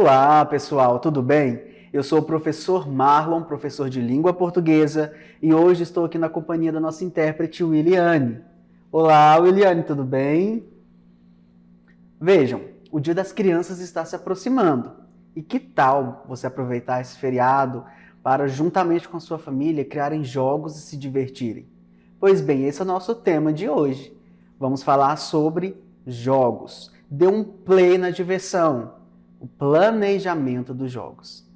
Olá, pessoal, tudo bem? Eu sou o professor Marlon, professor de língua portuguesa, e hoje estou aqui na companhia da nossa intérprete Williane. Olá, Williane, tudo bem? Vejam, o Dia das Crianças está se aproximando. E que tal você aproveitar esse feriado para, juntamente com a sua família, criarem jogos e se divertirem? Pois bem, esse é o nosso tema de hoje. Vamos falar sobre jogos. Dê um play na diversão, o planejamento dos jogos.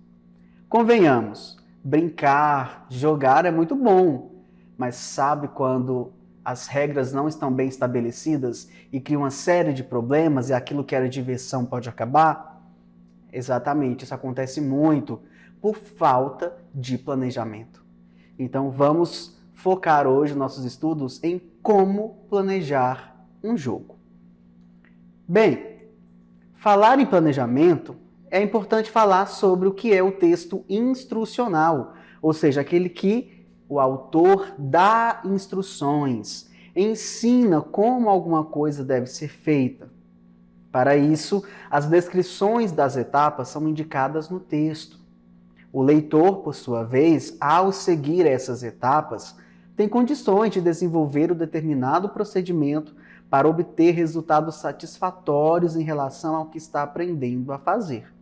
Convenhamos, brincar, jogar é muito bom, mas sabe quando as regras não estão bem estabelecidas e cria uma série de problemas e aquilo que era diversão pode acabar? Exatamente, isso acontece muito por falta de planejamento. Então vamos focar hoje nossos estudos em como planejar um jogo. Bem, falar em planejamento é importante falar sobre o que é o texto instrucional, ou seja, aquele que o autor dá instruções, ensina como alguma coisa deve ser feita. Para isso, as descrições das etapas são indicadas no texto. O leitor, por sua vez, ao seguir essas etapas, tem condições de desenvolver o determinado procedimento para obter resultados satisfatórios em relação ao que está aprendendo a fazer.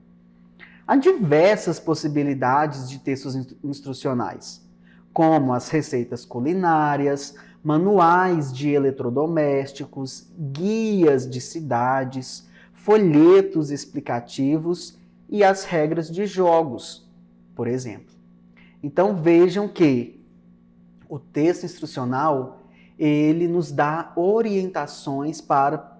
Há diversas possibilidades de textos instrucionais, como as receitas culinárias, manuais de eletrodomésticos, guias de cidades, folhetos explicativos e as regras de jogos, por exemplo. Então vejam que o texto instrucional, ele nos dá orientações para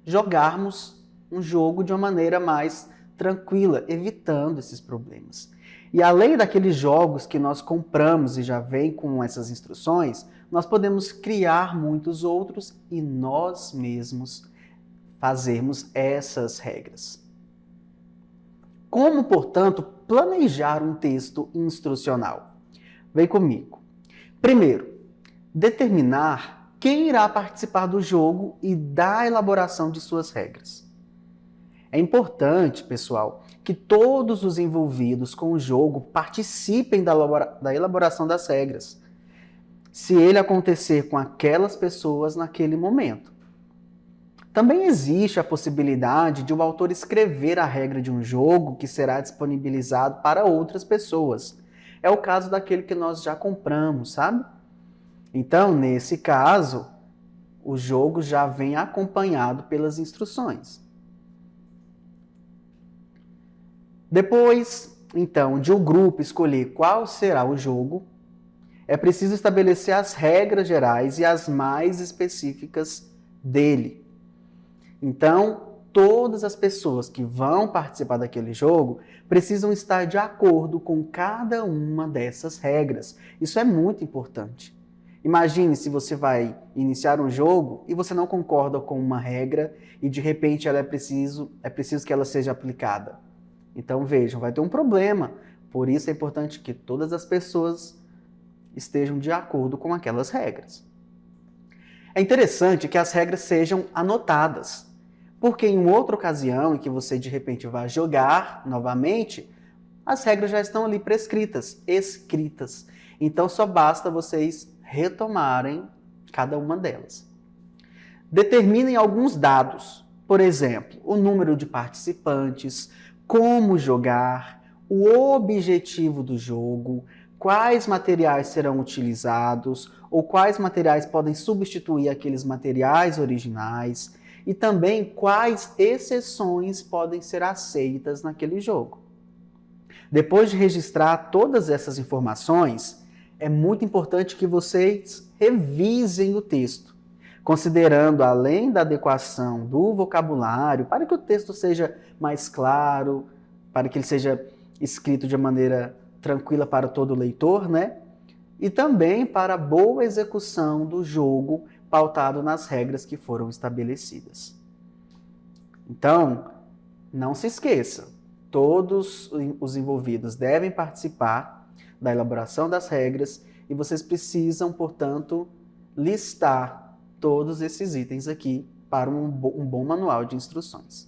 jogarmos um jogo de uma maneira mais tranquila, evitando esses problemas. E além daqueles jogos que nós compramos e já vem com essas instruções, nós podemos criar muitos outros e nós mesmos fazermos essas regras. Como, portanto, planejar um texto instrucional? Vem comigo. Primeiro, determinar quem irá participar do jogo e da elaboração de suas regras. É importante, pessoal, que todos os envolvidos com o jogo participem da elaboração das regras, se ele acontecer com aquelas pessoas naquele momento. Também existe a possibilidade de o autor escrever a regra de um jogo que será disponibilizado para outras pessoas. É o caso daquele que nós já compramos, sabe? Então, nesse caso, o jogo já vem acompanhado pelas instruções. Depois, então, de o grupo escolher qual será o jogo, é preciso estabelecer as regras gerais e as mais específicas dele. Então, todas as pessoas que vão participar daquele jogo precisam estar de acordo com cada uma dessas regras. Isso é muito importante. Imagine se você vai iniciar um jogo e você não concorda com uma regra e de repente é preciso que ela seja aplicada. Então vejam, vai ter um problema. Por isso é importante que todas as pessoas estejam de acordo com aquelas regras. É interessante que as regras sejam anotadas, porque em outra ocasião em que você de repente vai jogar novamente, as regras já estão ali prescritas, escritas. Então só basta vocês retomarem cada uma delas. Determinem alguns dados, por exemplo, o número de participantes, como jogar, o objetivo do jogo, quais materiais serão utilizados ou quais materiais podem substituir aqueles materiais originais e também quais exceções podem ser aceitas naquele jogo. Depois de registrar todas essas informações, é muito importante que vocês revisem o texto, considerando, além da adequação do vocabulário, para que o texto seja mais claro, para que ele seja escrito de maneira tranquila para todo leitor, né? E também para a boa execução do jogo pautado nas regras que foram estabelecidas. Então, não se esqueça, todos os envolvidos devem participar da elaboração das regras e vocês precisam, portanto, listar todos esses itens aqui para um bom manual de instruções.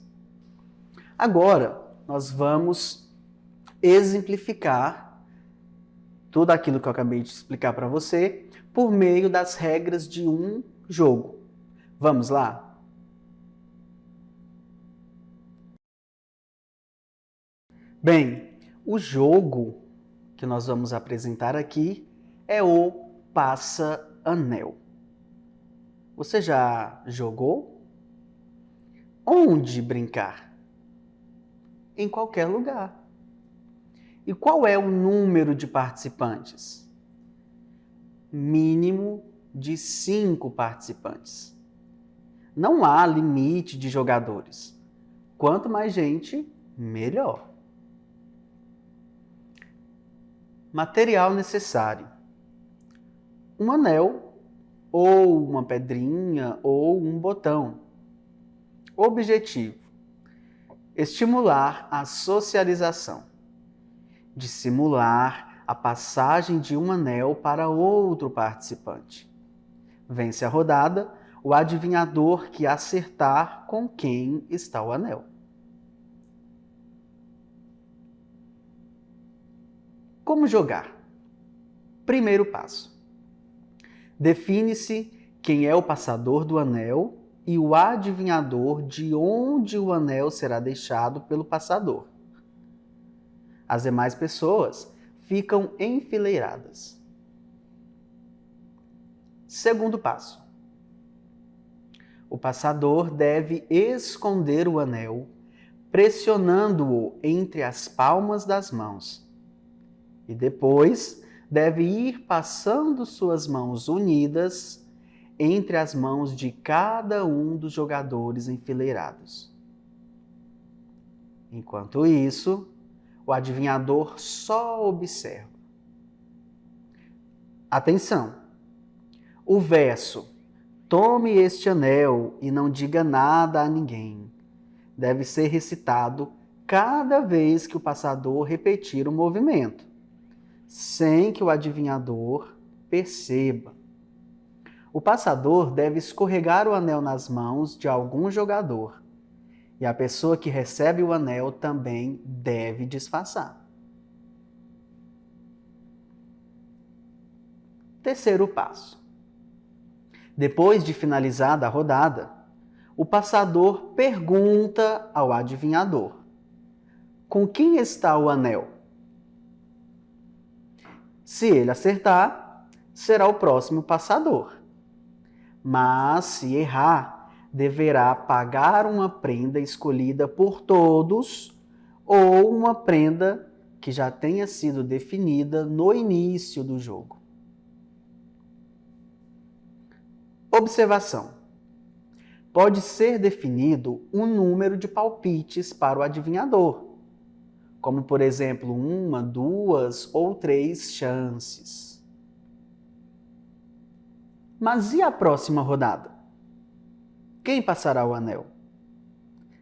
Agora, nós vamos exemplificar tudo aquilo que eu acabei de explicar para você por meio das regras de um jogo. Vamos lá? Bem, o jogo que nós vamos apresentar aqui é o Passa-Anel. Você já jogou? Onde brincar? Em qualquer lugar. E qual é o número de participantes? Mínimo de 5 participantes. Não há limite de jogadores. Quanto mais gente, melhor. Material necessário: um anel, ou uma pedrinha, ou um botão. Objetivo: estimular a socialização, dissimular a passagem de um anel para outro participante. Vence a rodada o adivinhador que acertar com quem está o anel. Como jogar? Primeiro passo: define-se quem é o passador do anel e o adivinhador de onde o anel será deixado pelo passador. As demais pessoas ficam enfileiradas. Segundo passo: o passador deve esconder o anel, pressionando-o entre as palmas das mãos. E depois deve ir passando suas mãos unidas entre as mãos de cada um dos jogadores enfileirados. Enquanto isso, o adivinhador só observa. Atenção! O verso "Tome este anel e não diga nada a ninguém" deve ser recitado cada vez que o passador repetir o movimento, sem que o adivinhador perceba. O passador deve escorregar o anel nas mãos de algum jogador, e a pessoa que recebe o anel também deve disfarçar. Terceiro passo: depois de finalizada a rodada, o passador pergunta ao adivinhador: com quem está o anel? Se ele acertar, será o próximo passador. Mas, se errar, deverá pagar uma prenda escolhida por todos ou uma prenda que já tenha sido definida no início do jogo. Observação: pode ser definido um número de palpites para o adivinhador, como, por exemplo, 1, 2 ou 3 chances. Mas e a próxima rodada? Quem passará o anel?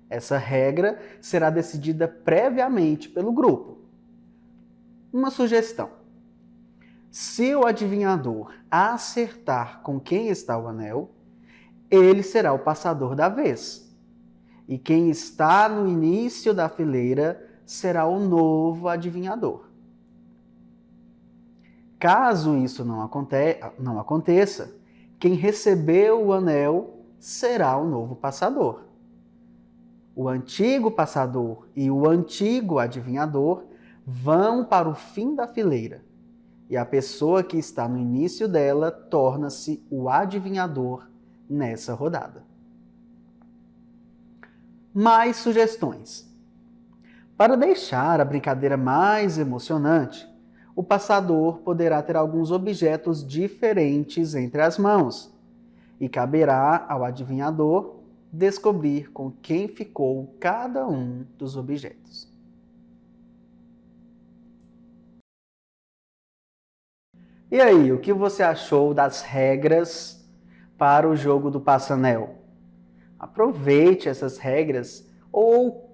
Essa regra será decidida previamente pelo grupo. Uma sugestão: se o adivinhador acertar com quem está o anel, ele será o passador da vez. E quem está no início da fileira será o novo adivinhador. Caso isso não aconteça, quem recebeu o anel será o novo passador. O antigo passador e o antigo adivinhador vão para o fim da fileira, e a pessoa que está no início dela torna-se o adivinhador nessa rodada. Mais sugestões. Para deixar a brincadeira mais emocionante, o passador poderá ter alguns objetos diferentes entre as mãos, e caberá ao adivinhador descobrir com quem ficou cada um dos objetos. E aí, o que você achou das regras para o jogo do Passa-Anel? Aproveite essas regras ou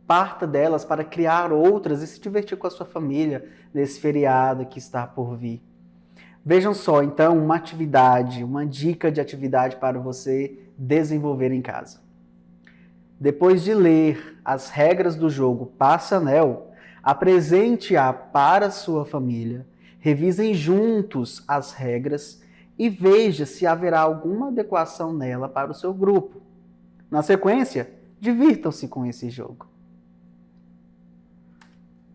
parta delas para criar outras e se divertir com a sua família nesse feriado que está por vir. Vejam só, então, uma dica de atividade para você desenvolver em casa. Depois de ler as regras do jogo Passe-Anel, apresente-a para sua família, revisem juntos as regras e veja se haverá alguma adequação nela para o seu grupo. Na sequência, divirtam-se com esse jogo.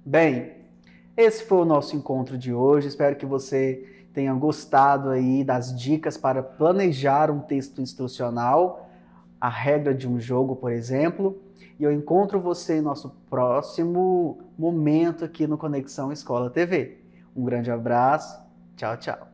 Bem, esse foi o nosso encontro de hoje. Espero que você tenha gostado aí das dicas para planejar um texto instrucional, a regra de um jogo, por exemplo. E eu encontro você em nosso próximo momento aqui no Conexão Escola TV. Um grande abraço. Tchau, tchau.